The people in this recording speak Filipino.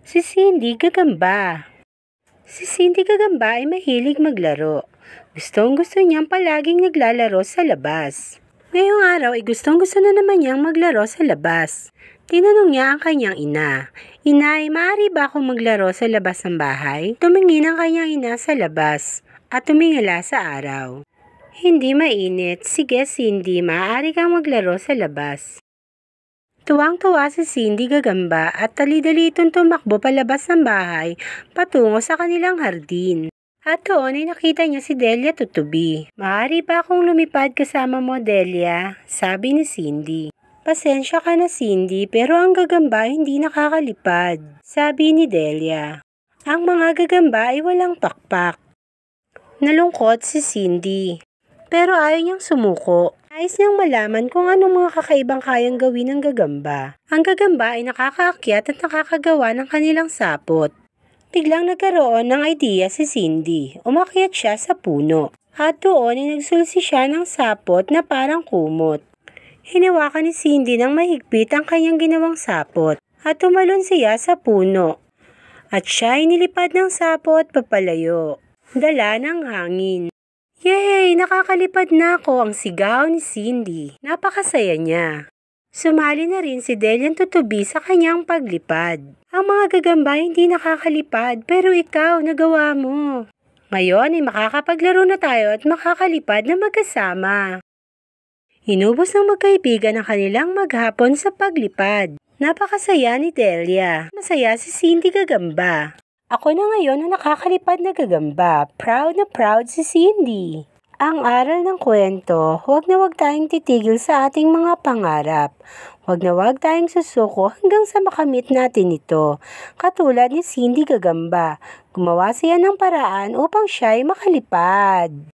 Si Cindy gagamba. Si Cindy gagamba ay mahilig maglaro. Gustong-gusto niyang palaging naglalaro sa labas. Ngayong araw ay gustong-gusto na naman niyang maglaro sa labas. Tinanong niya ang kanyang ina. Inay, maaari ba akong maglaro sa labas ng bahay? Tumingin ang kanyang ina sa labas at tumingala sa araw. Hindi mainit. Sige Cindy, maaari kang maglaro sa labas. Tuwang-tuwa si Cindy gagamba at dali-dalitong tumakbo palabas ng bahay patungo sa kanilang hardin. At doon ay nakita niya si Delia tutubi. Maaari ba akong lumipad kasama mo, Delia? Sabi ni Cindy. Pasensya ka na Cindy, pero ang gagamba hindi nakakalipad, sabi ni Delia. Ang mga gagamba ay walang pakpak. Nalungkot si Cindy, pero ayaw niyang sumuko. Nais niyang malaman kung anong mga kakaibang kayang gawin ng gagamba. Ang gagamba ay nakakaakyat at nakakagawa ng kanilang sapot. Biglang nagkaroon ng idea si Cindy. Umakyat siya sa puno. At doon ay nagsulsi siya ng sapot na parang kumot. Hinawakan ni Cindy ng mahigpit ang kanyang ginawang sapot. At tumalon siya sa puno. At siya ay nilipad ng sapot papalayo. Dala ng hangin. Yay! Nakakalipad na ako, ang sigaw ni Cindy. Napakasaya niya. Sumali na rin si Delia tutubi sa kanyang paglipad. Ang mga gagamba hindi nakakalipad pero ikaw nagawa mo. Ngayon ay makakapaglaro na tayo at makakalipad na magkasama. Inubos ng magkaibigan ang kanilang maghapon sa paglipad. Napakasaya ni Delia. Masaya si Cindy gagamba. Ako na ngayon ang nakakalipad na gagamba. Proud na proud si Cindy. Ang aral ng kwento, huwag na huwag tayong titigil sa ating mga pangarap. Huwag na huwag tayong susuko hanggang sa makamit natin ito. Katulad ni Cindy gagamba, gumawa siya ng paraan upang siya ay makalipad.